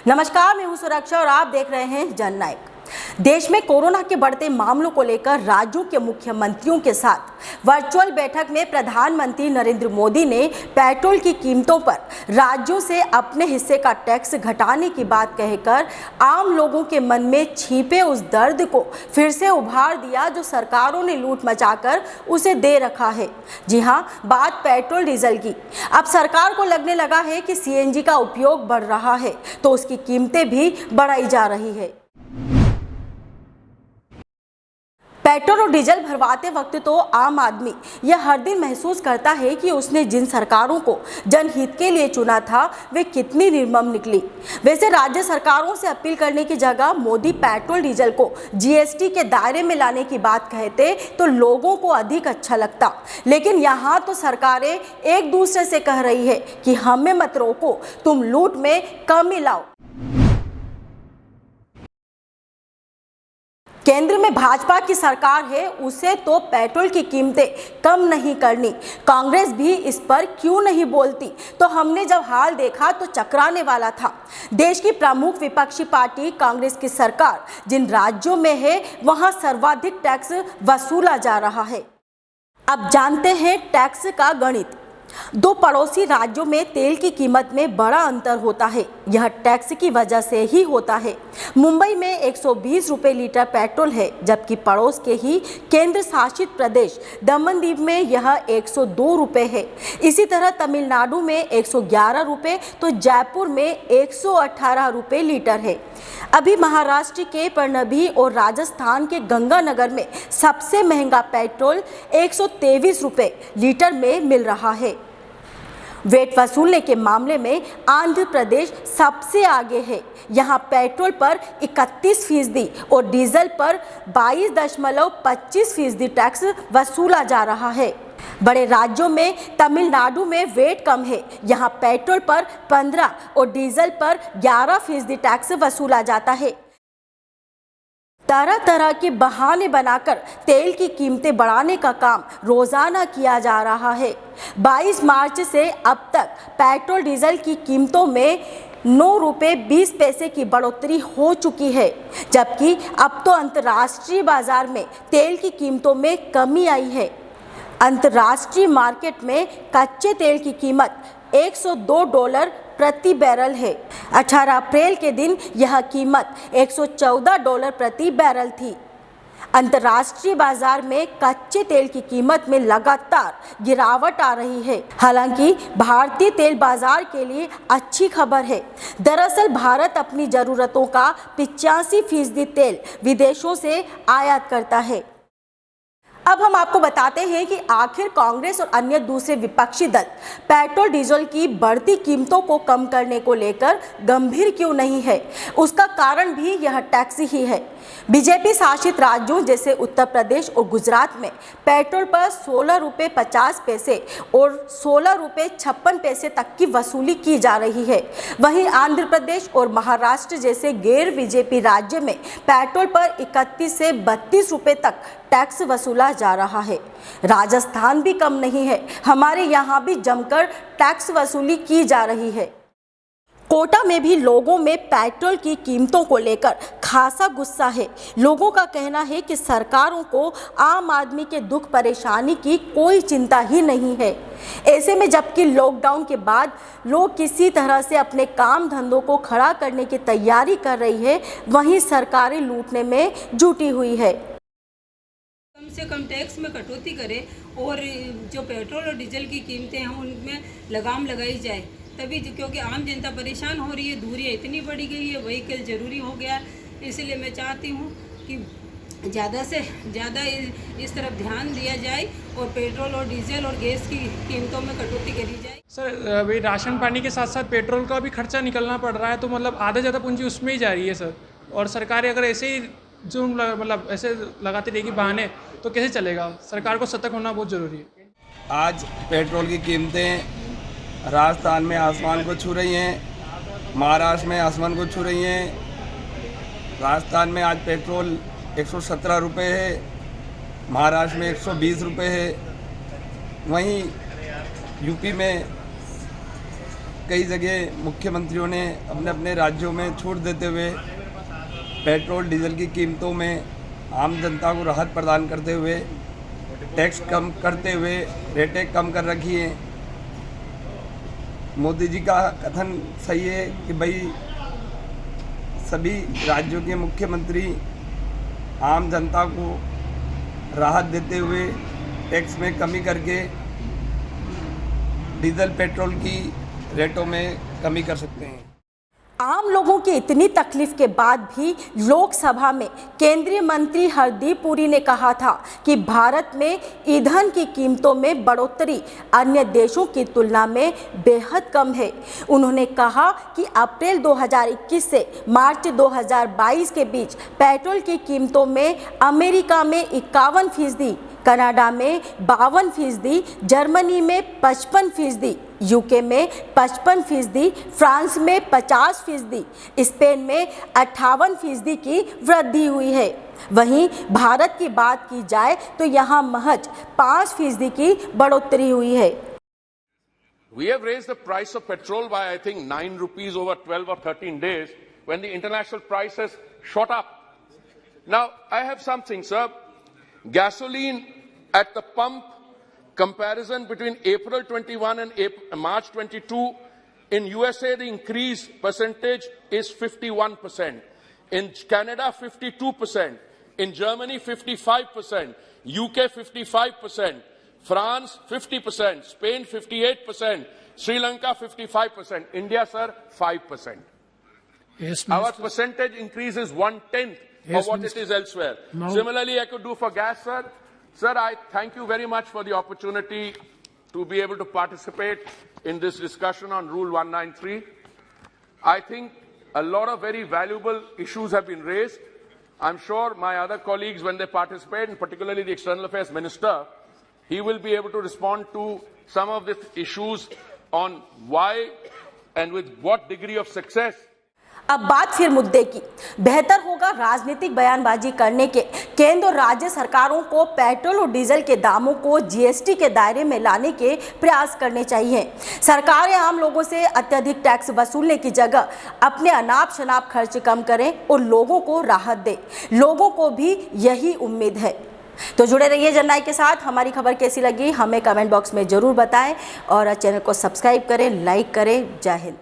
नमस्कार, मैं हूं सुरक्षा और आप देख रहे हैं जननायक। देश में कोरोना के बढ़ते मामलों को लेकर राज्यों के मुख्यमंत्रियों के साथ वर्चुअल बैठक में प्रधानमंत्री नरेंद्र मोदी ने पेट्रोल की कीमतों पर राज्यों से अपने हिस्से का टैक्स घटाने की बात कहकर आम लोगों के मन में छिपे उस दर्द को फिर से उभार दिया जो सरकारों ने लूट मचाकर उसे दे रखा है। जी हां, बात पेट्रोल डीजल की। अब सरकार को लगने लगा है कि सीएनजी का उपयोग बढ़ रहा है तो उसकी कीमतें भी बढ़ाई जा रही है। पेट्रोल और डीजल भरवाते वक्त तो आम आदमी यह हर दिन महसूस करता है कि उसने जिन सरकारों को जनहित के लिए चुना था वे कितनी निर्मम निकली। वैसे राज्य सरकारों से अपील करने की जगह मोदी पेट्रोल डीजल को जीएसटी के दायरे में लाने की बात कहते तो लोगों को अधिक अच्छा लगता, लेकिन यहाँ तो सरकारें एक दूसरे से कह रही है कि हमें मत रोको, तुम लूट में कमी लाओ। केंद्र में भाजपा की सरकार है, उसे तो पेट्रोल की कीमतें कम नहीं करनी। कांग्रेस भी इस पर क्यों नहीं बोलती? तो हमने जब हाल देखा तो चकराने वाला था। देश की प्रमुख विपक्षी पार्टी कांग्रेस की सरकार जिन राज्यों में है वहां सर्वाधिक टैक्स वसूला जा रहा है। अब जानते हैं टैक्स का गणित। दो पड़ोसी राज्यों में तेल की कीमत में बड़ा अंतर होता है। यह टैक्स की वजह से ही होता है। मुंबई में 120 रुपये लीटर पेट्रोल है, जबकि पड़ोस के ही केंद्र शासित प्रदेश दमन-दीव में यह 102 रुपये है। इसी तरह तमिलनाडु में 111 रुपये तो जयपुर में 118 रुपये लीटर है। अभी महाराष्ट्र के परनबी और राजस्थान के गंगानगर में सबसे महंगा पेट्रोल 123 रुपये लीटर में मिल रहा है। वेट वसूलने के मामले में आंध्र प्रदेश सबसे आगे है। यहाँ पेट्रोल पर 31% और डीजल पर 22.25% टैक्स वसूला जा रहा है। बड़े राज्यों में तमिलनाडु में वेट कम है। यहाँ पेट्रोल पर 15 और डीजल पर 11% टैक्स वसूला जाता है। तरह तरह के बहाने बनाकर तेल की कीमतें बढ़ाने का काम रोजाना किया जा रहा है। 22 मार्च से अब तक पेट्रोल डीजल की कीमतों में 9 रुपये 20 पैसे की बढ़ोतरी हो चुकी है, जबकि अब तो अंतर्राष्ट्रीय बाजार में तेल की कीमतों में कमी आई है। अंतर्राष्ट्रीय मार्केट में कच्चे तेल की कीमत $102 प्रति बैरल है। 18 अप्रैल के दिन यह कीमत $114 प्रति बैरल थी। अंतर्राष्ट्रीय बाजार में कच्चे तेल की कीमत में लगातार गिरावट आ रही है। हालांकि भारतीय तेल बाजार के लिए अच्छी खबर है। दरअसल भारत अपनी ज़रूरतों का 85% तेल विदेशों से आयात करता है। अब हम आपको बताते हैं कि आखिर कांग्रेस और अन्य दूसरे विपक्षी दल पेट्रोल डीजल की बढ़ती कीमतों को कम करने को लेकर गंभीर क्यों नहीं है। उसका कारण भी यह टैक्स ही है। बीजेपी शासित राज्यों जैसे उत्तर प्रदेश और गुजरात में पेट्रोल पर 16 रुपये 50 पैसे और 16 रुपये 56 पैसे तक की वसूली की जा रही है। वहीं आंध्र प्रदेश और महाराष्ट्र जैसे गैर बीजेपी राज्य में पेट्रोल पर 31 से 32 रुपये तक टैक्स वसूला जा रहा है। राजस्थान भी कम नहीं है। हमारे यहाँ भी जमकर टैक्स वसूली की जा रही है। कोटा में भी लोगों में पेट्रोल की कीमतों को लेकर खासा गुस्सा है। लोगों का कहना है कि सरकारों को आम आदमी के दुख परेशानी की कोई चिंता ही नहीं है। ऐसे में जबकि लॉकडाउन के बाद लोग किसी तरह से अपने काम धंधों को खड़ा करने की तैयारी कर रही है, वहीं सरकारें लूटने में जुटी हुई है। कम से कम टैक्स में कटौती करें और जो पेट्रोल और डीजल की कीमतें हैं उनमें लगाम लगाई जाए, तभी क्योंकि आम जनता परेशान हो रही है। दूरियां इतनी बढ़ी गई है, व्हीकल ज़रूरी हो गया। इसलिए मैं चाहती हूँ कि ज़्यादा से ज़्यादा इस तरफ ध्यान दिया जाए और पेट्रोल और डीजल और गैस की कीमतों में कटौती करी जाए। सर अभी राशन पानी के साथ साथ पेट्रोल का भी खर्चा निकलना पड़ रहा है, तो मतलब आधा ज़्यादा पूंजी उसमें ही जा रही है सर। और सरकारें अगर ऐसे ही जो मतलब ऐसे लगाती रहेगी बहाने तो कैसे चलेगा? सरकार को सतर्क होना बहुत ज़रूरी है। आज पेट्रोल की कीमतें राजस्थान में आसमान को छू रही हैं, महाराष्ट्र में आसमान को छू रही हैं। राजस्थान में आज पेट्रोल 117 रुपये है, महाराष्ट्र में 120 रुपये है। वहीं यूपी में कई जगह मुख्यमंत्रियों ने अपने अपने राज्यों में छूट देते हुए पेट्रोल डीजल की कीमतों में आम जनता को राहत प्रदान करते हुए टैक्स कम करते हुए रेटें कम कर रखी हैं। मोदी जी का कथन सही है कि भाई सभी राज्यों के मुख्यमंत्री आम जनता को राहत देते हुए टैक्स में कमी करके डीजल पेट्रोल की रेटों में कमी कर सकते हैं। आम लोगों की इतनी तकलीफ के बाद भी लोकसभा में केंद्रीय मंत्री हरदीप पुरी ने कहा था कि भारत में ईंधन की कीमतों में बढ़ोतरी अन्य देशों की तुलना में बेहद कम है। उन्होंने कहा कि अप्रैल 2021 से मार्च 2022 के बीच पेट्रोल की कीमतों में अमेरिका में 51%, कनाडा में 52%, जर्मनी में 55%, यूके में 55%, फ्रांस में 50%, स्पेन में 58% की वृद्धि हुई है। वहीं भारत की बात की जाए तो यहाँ महज 5% की बढ़ोतरी हुई है। We have raised the price of petrol by, I think, 9 rupees over 12 or 13 days when the international price has shot up. Now, I have something, sir. Gasoline at the pump, comparison between April 21 and March 22, in USA the increase percentage is 51%, in Canada 52%, in Germany 55%, UK 55%, France 50%, Spain 58%, Sri Lanka 55%, India, sir, 5%. Yes, Our Minister. percentage increase is 1/10 Yes, of what Minister. it is elsewhere. Now- Similarly, I could do for gas, sir. Sir, I thank you very much for the opportunity to be able to participate in this discussion on Rule 193. I think a lot of very valuable issues have been raised. I'm sure my other colleagues, when they participate, and particularly the External Affairs Minister, he will be able to respond to some of the issues on why and with what degree of success. अब बात फिर मुद्दे की। बेहतर होगा राजनीतिक बयानबाजी करने के केंद्र और राज्य सरकारों को पेट्रोल और डीजल के दामों को जीएसटी के दायरे में लाने के प्रयास करने चाहिए। सरकारें आम लोगों से अत्यधिक टैक्स वसूलने की जगह अपने अनाप शनाप खर्च कम करें और लोगों को राहत दें। लोगों को भी यही उम्मीद है। तो जुड़े रहिए जननायक के साथ। हमारी खबर कैसी लगी हमें कमेंट बॉक्स में ज़रूर बताएं और चैनल को सब्सक्राइब करें, लाइक करें। जय हिंद।